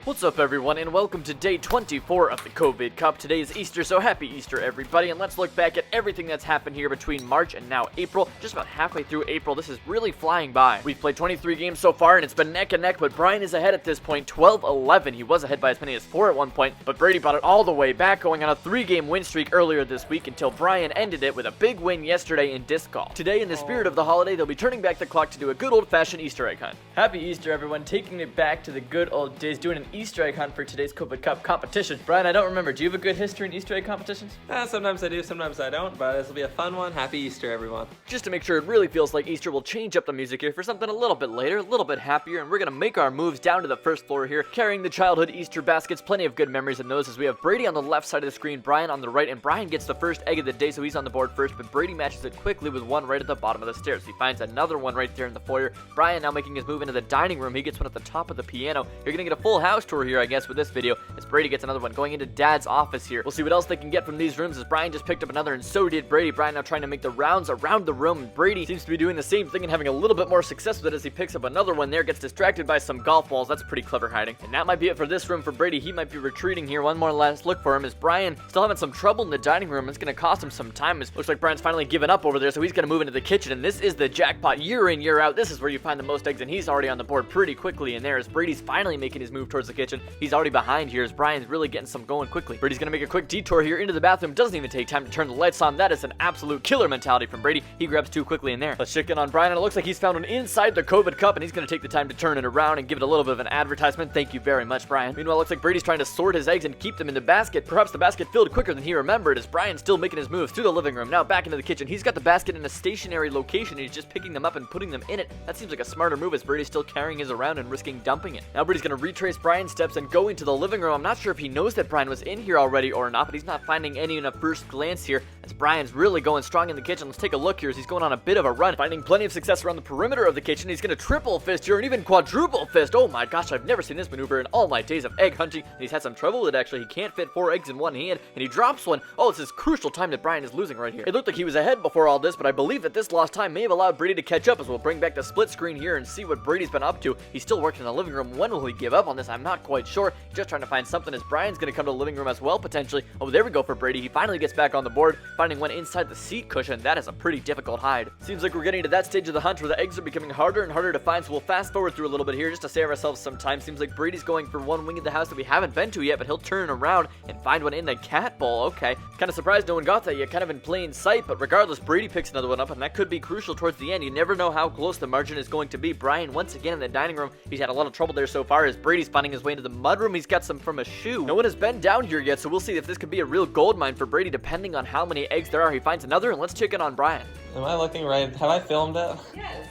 What's up everyone, and welcome to day 24 of the COVID Cup. Today is Easter, so happy Easter everybody, and let's look back at everything that's happened here between March and now April. Just about halfway through April, this is really flying by. We've played 23 games so far, and it's been neck and neck, but Brian is ahead at this point, 12-11. He was ahead by as many as 4 at one point, but Brady brought it all the way back, going on a 3-game win streak earlier this week until Brian ended it with a big win yesterday in disc golf. Today, in the spirit of the holiday, they'll be turning back the clock to do a good old-fashioned Easter egg hunt. Happy Easter everyone, taking it back to the good old days, doing an Easter egg hunt for today's COVID Cup competition. Brian, I don't remember. Do you have a good history in Easter egg competitions? Sometimes I do, sometimes I don't, but this will be a fun one. Happy Easter, everyone. Just to make sure it really feels like Easter, we'll change up the music here for something a little bit later, a little bit happier, and we're going to make our moves down to the first floor here, carrying the childhood Easter baskets. Plenty of good memories in those, as we have Brady on the left side of the screen, Brian on the right, and Brian gets the first egg of the day, so he's on the board first, but Brady matches it quickly with one right at the bottom of the stairs. He finds another one right there in the foyer. Brian now making his move into the dining room. He gets one at the top of the piano. You're going to get a full house tour here, I guess, with this video, as Brady gets another one going into Dad's office here. We'll see what else they can get from these rooms, as Brian just picked up another, and so did Brady. Brian now trying to make the rounds around the room, and Brady seems to be doing the same thing and having a little bit more success with it as he picks up another one there, gets distracted by some golf balls. That's pretty clever hiding. And that might be it for this room for Brady. He might be retreating here. One more last look for him, as Brian still having some trouble in the dining room. It's going to cost him some time, as looks like Brian's finally given up over there, so he's going to move into the kitchen, and this is the jackpot year in, year out. This is where you find the most eggs, and he's already on the board pretty quickly in there, as Brady's finally making his move towards the kitchen. He's already behind here, as Brian's really getting some going quickly. Brady's going to make a quick detour here into the bathroom. Doesn't even take time to turn the lights on. That is an absolute killer mentality from Brady. He grabs 2 quickly in there. Let's check in on Brian, and it looks like he's found one inside the COVID Cup, and he's going to take the time to turn it around and give it a little bit of an advertisement. Thank you very much, Brian. Meanwhile, it looks like Brady's trying to sort his eggs and keep them in the basket. Perhaps the basket filled quicker than he remembered, as Brian's still making his moves through the living room. Now back into the kitchen. He's got the basket in a stationary location, and he's just picking them up and putting them in it. That seems like a smarter move, as Brady's still carrying his around and risking dumping it. Now Brady's going to retrace Brian's steps and go into the living room. I'm not sure if he knows that Brian was in here already or not, but he's not finding any in a first glance here, as Brian's really going strong in the kitchen. Let's take a look here, as he's going on a bit of a run, finding plenty of success around the perimeter of the kitchen. He's going to triple fist here and even quadruple fist. Oh my gosh, I've never seen this maneuver in all my days of egg hunting. And he's had some trouble with it, actually. He can't fit 4 eggs in one hand, and he drops one. Oh, it's this crucial time that Brian is losing right here. It looked like he was ahead before all this, but I believe that this lost time may have allowed Brady to catch up, as we'll bring back the split screen here and see what Brady's been up to. He's still working in the living room. When will he give up on this? I'm not quite sure. He's just trying to find something, as Brian's going to come to the living room as well, potentially. Oh, there we go for Brady. He finally gets back on the board, finding one inside the seat cushion. That is a pretty difficult hide. Seems like we're getting to that stage of the hunt where the eggs are becoming harder and harder to find, so we'll fast forward through a little bit here just to save ourselves some time. Seems like Brady's going for one wing of the house that we haven't been to yet, but he'll turn around and find one in the cat bowl. Okay, kind of surprised no one got that yet, kind of in plain sight, but regardless, Brady picks another one up, and that could be crucial towards the end. You never know how close the margin is going to be. Brian once again in the dining room. He's had a lot of trouble there so far, as Brady's finding his way into the mudroom. He's got some from a shoe. No one has been down here yet, so we'll see if this could be a real gold mine for Brady, depending on how many eggs there are. He finds another, and let's check in on Brian. Am I looking right? Have I filmed it? Yes.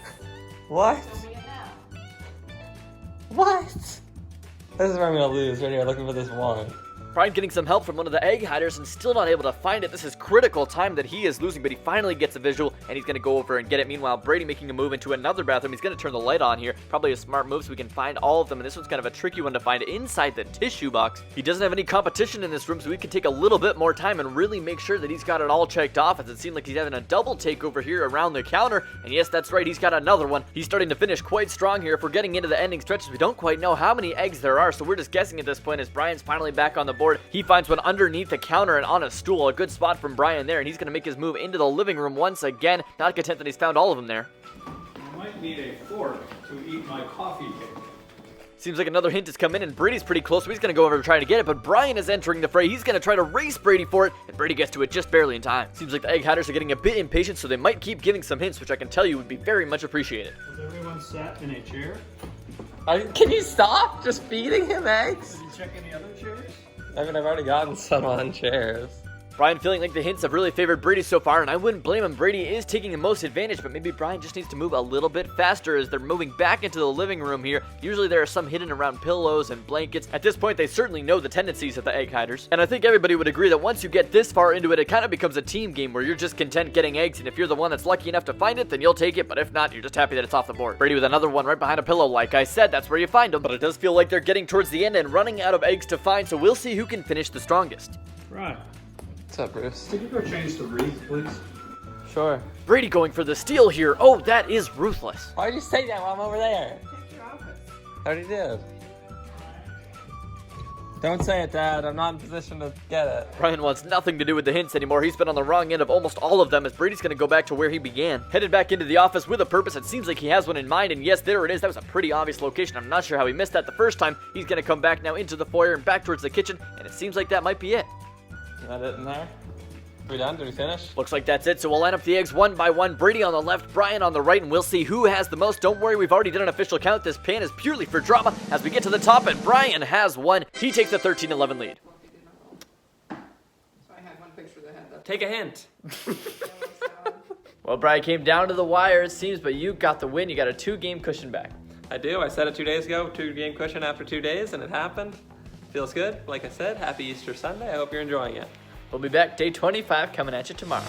What? Filming it now. What? This is where I'm going to lose, right here, looking for this one. Brian getting some help from one of the egg hiders and still not able to find it. This is critical time that he is losing, but he finally gets a visual, and he's going to go over and get it. Meanwhile, Brady making a move into another bathroom. He's going to turn the light on here. Probably a smart move so we can find all of them, and this one's kind of a tricky one to find inside the tissue box. He doesn't have any competition in this room, so we can take a little bit more time and really make sure that he's got it all checked off, as it seemed like he's having a double take over here around the counter. And yes, that's right, he's got another one. He's starting to finish quite strong here. If we're getting into the ending stretches, we don't quite know how many eggs there are, so we're just guessing at this point, as Brian's finally back on the board. He finds one underneath the counter and on a stool. A good spot from Brian there, and he's going to make his move into the living room once again. Not content that he's found all of them there. I might need a fork to eat my coffee cake. Seems like another hint has come in, and Brady's pretty close, so he's going to go over to try to get it, but Brian is entering the fray. He's going to try to race Brady for it, and Brady gets to it just barely in time. Seems like the egg hiders are getting a bit impatient, so they might keep giving some hints, which I can tell you would be very much appreciated. Is everyone sat in a chair? Can you stop just feeding him eggs? Did you check any other chairs? I mean, I've already gotten some on chairs. Brian feeling like the hints have really favored Brady so far, and I wouldn't blame him. Brady is taking the most advantage, but maybe Brian just needs to move a little bit faster as they're moving back into the living room here. Usually there are some hidden around pillows and blankets. At this point, they certainly know the tendencies of the egg hiders. And I think everybody would agree that once you get this far into it, it kind of becomes a team game where you're just content getting eggs, and if you're the one that's lucky enough to find it, then you'll take it, but if not, you're just happy that it's off the board. Brady with another one right behind a pillow. Like I said, that's where you find them, but it does feel like they're getting towards the end and running out of eggs to find, so we'll see who can finish the strongest. Right. What's up, Bruce? Could you go change the wreath, please? Sure. Brady going for the steal here. Oh, that is ruthless. Why'd you say that while I'm over there? Check your office. I already did. Don't say it, Dad. I'm not in position to get it. Brian wants nothing to do with the hints anymore. He's been on the wrong end of almost all of them as Brady's going to go back to where he began. Headed back into the office with a purpose. It seems like he has one in mind, and yes, there it is. That was a pretty obvious location. I'm not sure how he missed that the first time. He's going to come back now into the foyer and back towards the kitchen, and it seems like that might be it. Is that it in there? Are we done? Did we finish? Looks like that's it, so we'll line up the eggs one by one. Brady on the left, Brian on the right, and we'll see who has the most. Don't worry, we've already done an official count. This pan is purely for drama as we get to the top, and Brian has one. He takes the 13-11 lead. So I had one picture that had that. Take a hint. Well, Brian came down to the wire, it seems, but you got the win. You got a 2-game cushion back. I do. I said it 2 days ago. 2-game cushion after 2 days, and it happened. Feels good. Like I said, happy Easter Sunday. I hope you're enjoying it. We'll be back day 25 coming at you tomorrow.